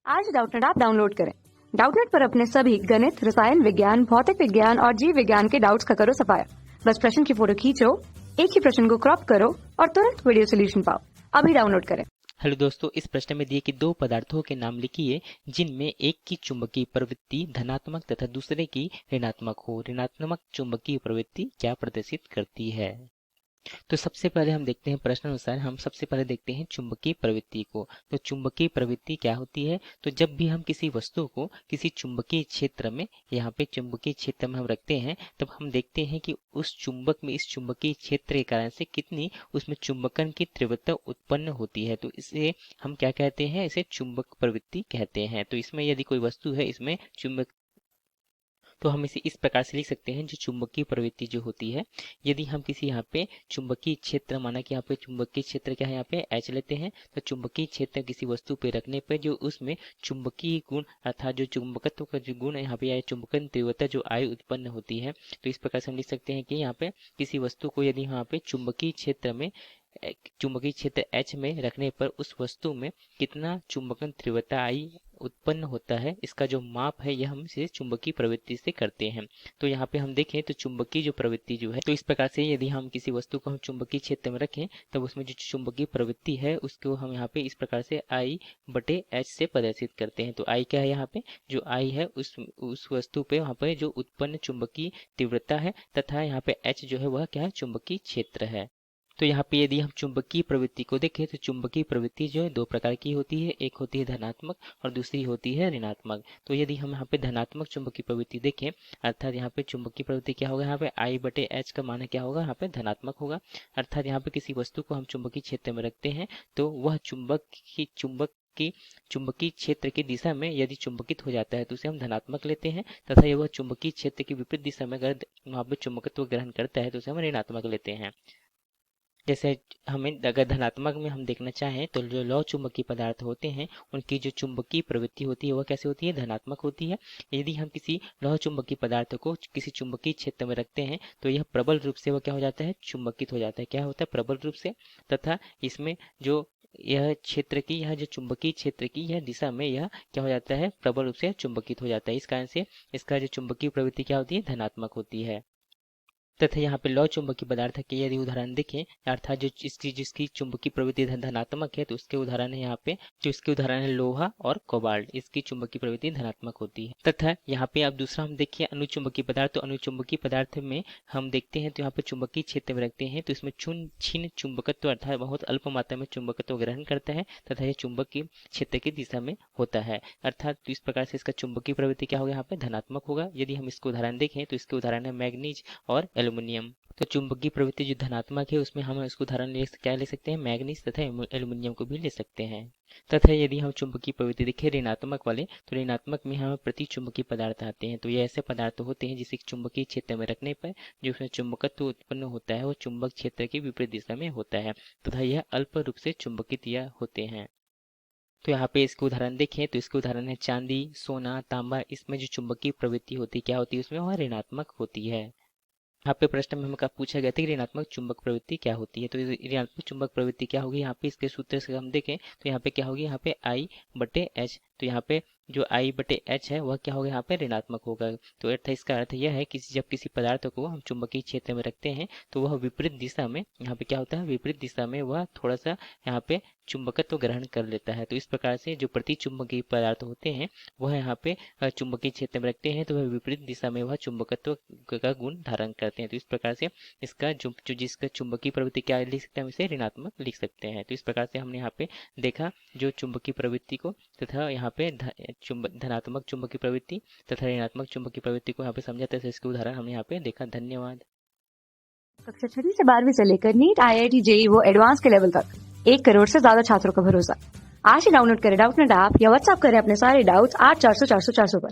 आज Doubtnut app download करें। Doubtnut पर अपने सभी गणित, रसायन विज्ञान, भौतिक विज्ञान और जीव विज्ञान के डाउट्स का करो सफाया। बस प्रश्न की फोटो खींचो, एक ही प्रश्न को क्रॉप करो और तुरंत वीडियो सोल्यूशन पाओ। अभी डाउनलोड करें। हेलो दोस्तों, इस प्रश्न में दिए कि दो पदार्थों के नाम लिखिए जिनमें एक की चुंबकीय प्रवृत्ति धनात्मक तथा दूसरे की ऋणात्मक हो। ऋणात्मक चुंबकीय प्रवृत्ति क्या प्रदर्शित करती है? तो सबसे पहले हम देखते हैं प्रश्न अनुसार, हम सबसे पहले देखते हैं चुंबकीय प्रवृत्ति को। तो चुंबकीय प्रवृत्ति क्या होती है? तो जब भी हम किसी वस्तु को किसी चुंबकीय क्षेत्र में, यहाँ पे चुंबकीय क्षेत्र में हम रखते हैं, तब हम देखते हैं कि उस चुंबक में, इस चुंबकीय क्षेत्र के कारण से कितनी उसमें चुंबकन की तीव्रता उत्पन्न होती है। तो इसे हम क्या कहते हैं? इसे चुंबक प्रवृत्ति कहते हैं। तो इसमें यदि कोई वस्तु है, इसमें चुंबक, तो हम इसे इस प्रकार से लिख सकते हैं, जो चुंबकीय प्रवृत्ति जो होती है, यदि हम किसी यहाँ पे चुंबकीय क्षेत्र, माना कि यहाँ पे चुंबकीय क्षेत्र क्या है, यहाँ पे H लेते हैं, तो चुंबकीय क्षेत्र किसी वस्तु पे रखने पर जो उसमें चुंबकीय गुण अर्थात जो चुंबकत्व का जो गुण है यहाँ पे, या चुंबकन तीव्रता जो I उत्पन्न होती है, तो इस प्रकार से हम लिख सकते हैं कि यहाँ पे किसी वस्तु को यदि यहाँ पे चुंबकीय क्षेत्र में, चुंबकीय क्षेत्र H में रखने पर उस वस्तु में कितना चुंबकन तीव्रता I उत्पन्न होता है, इसका जो माप है यह हम इसे चुंबकीय प्रवृत्ति से करते हैं। तो यहाँ पे हम देखें तो चुंबकीय जो प्रवृत्ति जो है, तो इस प्रकार से यदि हम किसी वस्तु को हम चुंबकीय क्षेत्र में रखें, तब उसमें जो चुंबकीय प्रवृत्ति है उसको हम यहाँ पे इस प्रकार से I/H से प्रदर्शित करते हैं। तो I क्या है? यहाँ पे जो I है उस वस्तु पे वहाँ पे जो उत्पन्न चुंबकीय तीव्रता है, तथा यहाँ पे H जो है वह क्या है? चुंबकीय क्षेत्र है। तो यहाँ पे यदि हम चुंबकीय प्रवृत्ति को देखें तो चुंबकीय प्रवृत्ति जो है दो प्रकार की होती है, एक होती है धनात्मक और दूसरी होती है ऋणात्मक। तो यदि हम यहाँ पे धनात्मक चुंबकीय प्रवृत्ति देखें, अर्थात यहाँ पे चुंबकीय प्रवृत्ति क्या होगा? यहाँ पे I/H का मान क्या होगा? यहाँ पे धनात्मक होगा। अर्थात यहाँ पे किसी वस्तु को हम चुंबकीय क्षेत्र में रखते हैं तो वह चुंबकीय क्षेत्र की दिशा में यदि चुंबकित हो जाता है तो उसे हम धनात्मक लेते हैं, तथा यह वह चुंबकीय क्षेत्र की विपरीत दिशा में अगर वहाँ पे चुंबकत्व ग्रहण करता है तो उसे हम ऋणात्मक लेते हैं। जैसे हमें अगर धनात्मक में हम देखना चाहें तो जो लौह चुंबकीय पदार्थ होते हैं उनकी जो चुंबकीय प्रवृत्ति होती है वह कैसे होती है? धनात्मक होती है। यदि हम किसी लौह चुंबकीय पदार्थ को किसी चुंबकीय क्षेत्र में रखते हैं तो यह प्रबल रूप से वह क्या हो जाता है? चुंबकित हो जाता है। क्या होता है? प्रबल रूप से। तथा इसमें जो यह क्षेत्र की, यह जो चुंबकीय क्षेत्र की यह दिशा में यह क्या हो जाता है? प्रबल रूप से चुंबकित हो जाता है। इस कारण से इसका जो चुंबकीय प्रवृत्ति क्या होती है? धनात्मक होती है। तथा यहाँ पे लौह चुंबकीय पदार्थ के यदि उदाहरण देखें, अर्थात जो जिसकी चुंबकीय प्रवृत्ति धनात्मक है, तो उसके उदाहरण है यहाँ पे, जो इसके उदाहरण है लोहा और कोबाल्ट, इसकी चुंबकीय प्रवृत्ति धनात्मक होती है। तथा यहाँ पे अब दूसरा हम देखिए अनुचुंबकीय पदार्थ। तो अनुचुंबकीय पदार्थ में हम देखते हैं तो यहाँ पे चुंबकीय क्षेत्र में रखते हैं तो इसमें क्षीण चुंबकत्व अर्थात बहुत अल्प मात्रा में चुंबकत्व ग्रहण करता है, तथा यह चुंबकीय क्षेत्र की दिशा में होता है। अर्थात तो इस प्रकार से इसका चुंबकीय प्रवृत्ति क्या होगा? यहाँ पे धनात्मक होगा। यदि हम इसको उदाहरण देखें तो इसके उदाहरण है मैग्नीज और एल्युमिनियम। तो चुंबकीय प्रवृत्ति जो धनात्मक है उसमें हम इसको उदाहरण क्या ले सकते हैं? मैग्नीज तथा एल्युमिनियम को भी ले सकते हैं। तथा यदि हम चुंबकीय प्रवृत्ति देखें ऋणात्मक वाले, तो ऋणात्मक में हमें प्रति चुंबकीय पदार्थ आते हैं। तो ये ऐसे पदार्थ होते हैं जिसे चुंबकीय क्षेत्र में रखने पर जो उसमें चुंबकत्व उत्पन्न होता है वो चुंबक क्षेत्र की विपरीत दिशा में होता है, तथा यह अल्प रूप से चुंबकित या होते हैं। तो यहाँ पे इसके उदाहरण देखें तो इसके उदाहरण है चांदी, सोना, तांबा। इसमें जो चुंबकीय प्रवृत्ति होती है क्या होती है? उसमें वह ऋणात्मक होती है। यहाँ पे प्रश्न में हमका पूछा गया था कि ऋणात्मक चुंबक प्रवृत्ति क्या होती है। तो ऋणात्मक चुंबक प्रवृत्ति क्या होगी? यहाँ पे इसके सूत्र से हम देखें तो यहाँ पे क्या होगी? यहाँ पे I/H। तो यहाँ पे जो I/H है वह क्या होगा? यहाँ पे ऋणात्मक होगा। तो अर्थ इसका अर्थ यह है कि जब किसी पदार्थ को हम चुंबकीय क्षेत्र में रखते हैं तो वह विपरीत दिशा में, यहाँ पे क्या होता है? विपरीत दिशा में वह थोड़ा सा यहाँ पे चुंबकत्व ग्रहण कर लेता है। तो इस प्रकार से जो प्रति चुंबकीय पदार्थ होते हैं वह यहाँ पे चुंबकीय क्षेत्र में रखते हैं तो वह विपरीत दिशा में वह चुंबकत्व का गुण धारण करते हैं। तो इस प्रकार से इसका जो जिसका चुंबकीय प्रवृत्ति क्या लिख सकते हैं? हम इसे ऋणात्मक लिख सकते हैं। तो इस प्रकार से हमने यहाँ पे देखा जो चुंबकीय प्रवृत्ति को, तथा यहाँ पे धनात्मक चुंबकीय प्रवृत्ति तथा ऋणात्मक चुंबकीय प्रवृत्ति को यहाँ पे समझा, तथा इसके उदाहरण हमने यहाँ पे देखा। धन्यवाद। कक्षा 6 से 12वीं से लेकर नीट, IIT, JEE वो एडवांस के लेवल तक 1 करोड़ से ज्यादा छात्रों का भरोसा। आज ही डाउनलोड करें डाउटनेट ऐप या व्हाट्सएप करें अपने सारे डाउट्स 8400 400 400 पर।